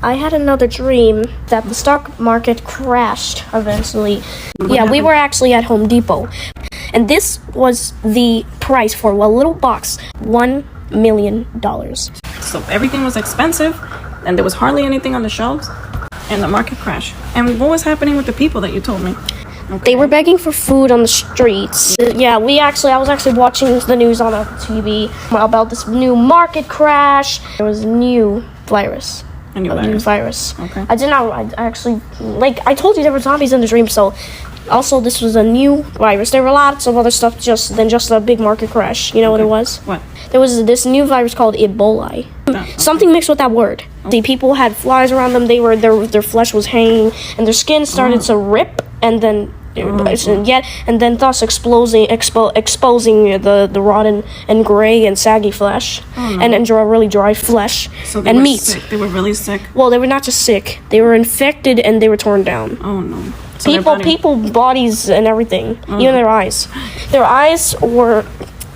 I had another dream that the stock market crashed eventually. Yeah, we were actually at Home Depot. And this was the price for a little box, $1 million. So everything was expensive, and there was hardly anything on the shelves, and the market crashed. And what was happening with the people that you told me? Okay. They were begging for food on the streets. Yeah, I was actually watching the news on TV about this new market crash. There was a new virus. A new virus. Okay. I told you there were zombies in the dream, so also this was a new virus. There were lots of other stuff than just a big market crash. You know what it was? What? There was this new virus called Ebola. Something mixed with that word. The people had flies around them. Their flesh was hanging, and their skin started to rip, and then thus exposing the rotten and gray and saggy flesh, and really dry flesh, so they and were meat. Sick. They were really sick. Well, they were not just sick; they were infected and they were torn down. Oh no! So people bodies and everything, even their eyes. Their eyes were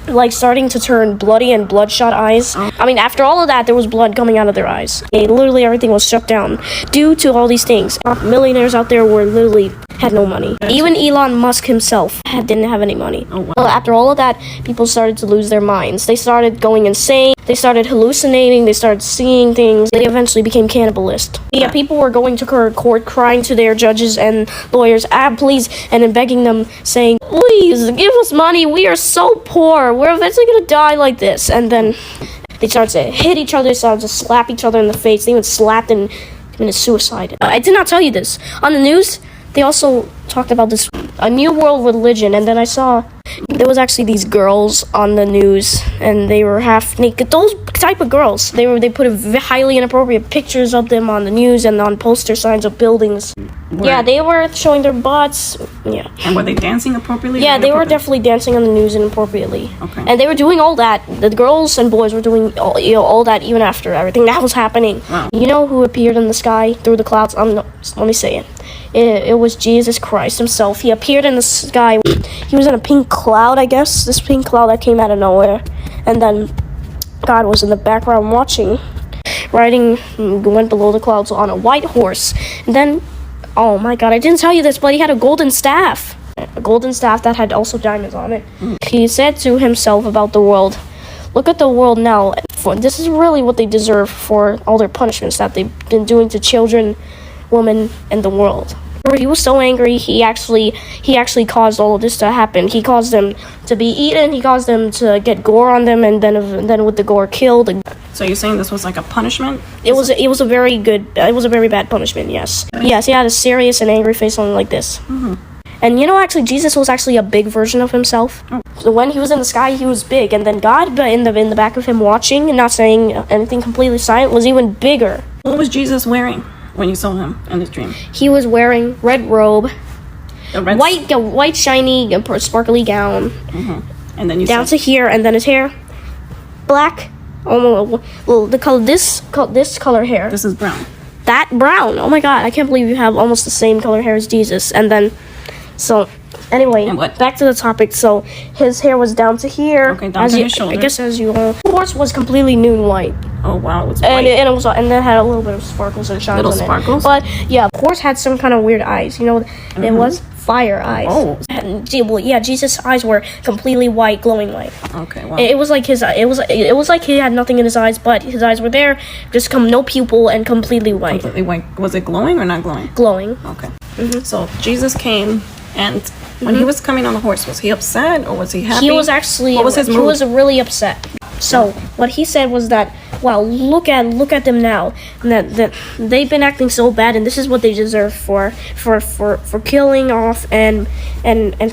like starting to turn bloody and bloodshot eyes. I mean, after all of that, there was blood coming out of their eyes. Literally everything was shut down due to all these things. Millionaires out there were literally had no money. Even Elon Musk himself didn't have any money. Oh, wow. Well, after all of that, people started to lose their minds. They started going insane. They started hallucinating. They started seeing things. They eventually became cannibalist. Yeah, people were going to court crying to their judges and lawyers, please, and then begging them, saying, please, give us money. We are so poor. We're eventually going to die like this. And then they started to hit each other. They started to slap each other in the face. They even slapped and committed suicide. I did not tell you this. On the news, they also talked about a new world religion, and then I saw there was actually these girls on the news, and they were half naked. Those type of girls. They put highly inappropriate pictures of them on the news and on poster signs of buildings. Yeah, they were showing their butts. Yeah. And were they dancing appropriately? Yeah, they were definitely dancing on the news inappropriately. Okay. And they were doing all that. The girls and boys were doing all that even after everything that was happening. Wow. You know who appeared in the sky through the clouds? Let me say it. It was Jesus Christ himself. He appeared in the sky. He was in a pink cloud, I guess. This pink cloud that came out of nowhere. And then God was in the background watching, went below the clouds on a white horse. And then, oh my God, I didn't tell you this, but he had a golden staff. A golden staff that had also diamonds on it. He said to himself about the world, look at the world now. This is really what they deserve for all their punishments that they've been doing to children, women, and the world. He was so angry, he actually caused all of this to happen. He caused them to be eaten, he caused them to get gore on them, and then with the gore killed. So you're saying this was like a punishment? It was a very bad punishment, yes. Yes, he had a serious and angry face on like this. Mm-hmm. And actually, Jesus was actually a big version of himself. Oh. So when he was in the sky, he was big, and then God, in the back of him watching and not saying anything, completely silent, was even bigger. What was Jesus wearing when you saw him in this dream? He was wearing red robe, white shiny sparkly gown, and then down to here, and then his hair, black. The color this color hair. This is brown. That brown. Oh my God! I can't believe you have almost the same color hair as Jesus. And then, anyway, back to the topic. So his hair was down to here. Okay, down to his shoulder. I guess as you all. The horse was completely nude white. Oh wow, it's white. And then had a little bit of sparkles and shines Little in sparkles? it. But yeah, the horse had some kind of weird eyes. It was fire eyes. Oh. Jesus' eyes were completely white, glowing white. Okay, wow. It was like it was like he had nothing in his eyes, but his eyes were there, just no pupil and completely white. Completely white. Was it glowing or not glowing? Glowing. Okay. So Jesus came, and when he was coming on the horse, was he upset or was he happy? He was actually. What was his mood? He was really upset. So what he said was that, well, look at them now, and that they've been acting so bad, and this is what they deserve for killing off and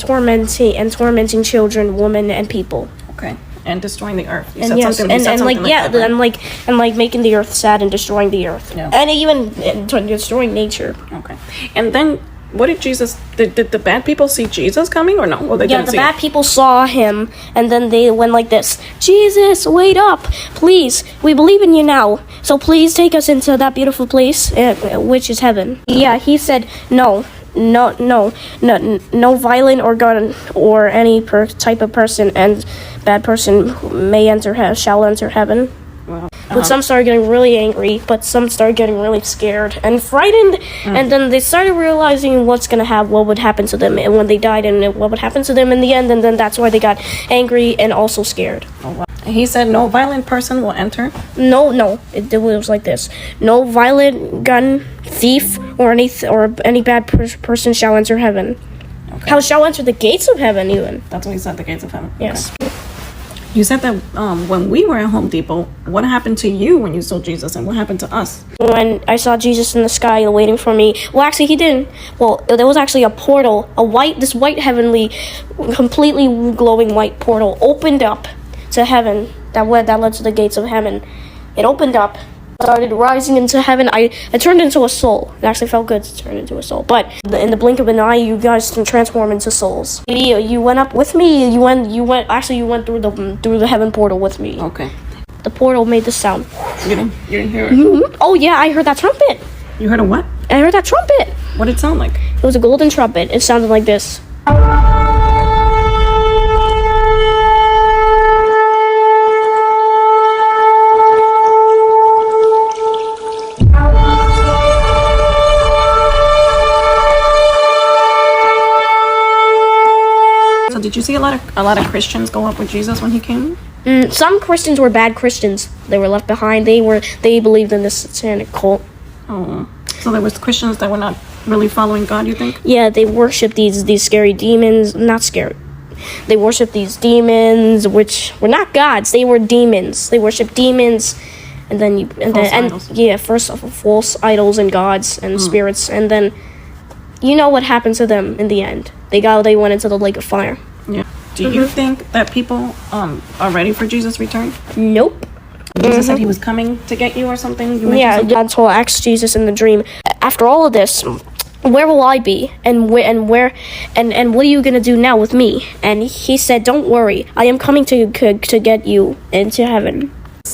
tormenting children, women, and people. Okay, and destroying the earth. You And said yes, something, you said something like that, right? and making the earth sad and destroying the earth, Yeah. and even destroying nature. Okay, and then what did Jesus? Did the bad people see Jesus coming or no? Or they Yeah, didn't the see bad him? people saw him, and then they went like this: Jesus, wait up, please. We believe in you now, so please take us into that beautiful place, which is heaven. Yeah, he said no violent or gun or any type of person and bad person shall enter heaven. Wow. But some started getting really angry, but some started getting really scared and frightened. And then they started realizing what would happen to them and when they died, and what would happen to them in the end. And then that's why they got angry and also scared. Oh, wow. He said no violent person will enter. No, it was like this: no violent gun, thief, or any bad person shall enter heaven. Okay. How shall enter the gates of heaven? Even That's what he said. The gates of heaven. yes. Okay. You said that when we were at Home Depot, what happened to you when you saw Jesus, and what happened to us? When I saw Jesus in the sky waiting for me, well, actually, he didn't. Well, there was actually a portal, this white heavenly, completely glowing white portal opened up to heaven that led to the gates of heaven. It opened up, started rising into heaven. I turned into a soul. It actually felt good to turn into a soul. But in the blink of an eye, you guys can transform into souls. You went up with me. You went through the heaven portal with me. Okay. The portal made this sound. You didn't hear it? Oh yeah, I heard that trumpet. You heard a what? I heard that trumpet. What did it sound like? It was a golden trumpet. It sounded like this. So did you see a lot of Christians go up with Jesus when he came? Some Christians were bad Christians. They were left behind. They believed in this satanic cult. Oh, so there was Christians that were not really following God, you think? Yeah, they worship these scary demons. Not scary. They worship these demons, which were not gods. They were demons. They worship demons, and then first of all, false idols and gods and spirits, and then you know what happened to them in the end. They went into the lake of fire. Yeah. Do you think that people are ready for Jesus' return? Nope. Jesus said he was coming to get you or something? Yeah, God told asked Jesus in the dream, after all of this, where will I be? And what are you gonna do now with me? And he said, don't worry, I am coming to get you into heaven.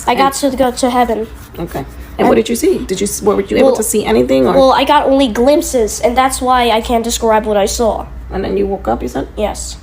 I got to go to heaven. Okay. And what did you see? Were you able to see anything? Or? Well, I got only glimpses, and that's why I can't describe what I saw. And then you woke up, you said? Yes.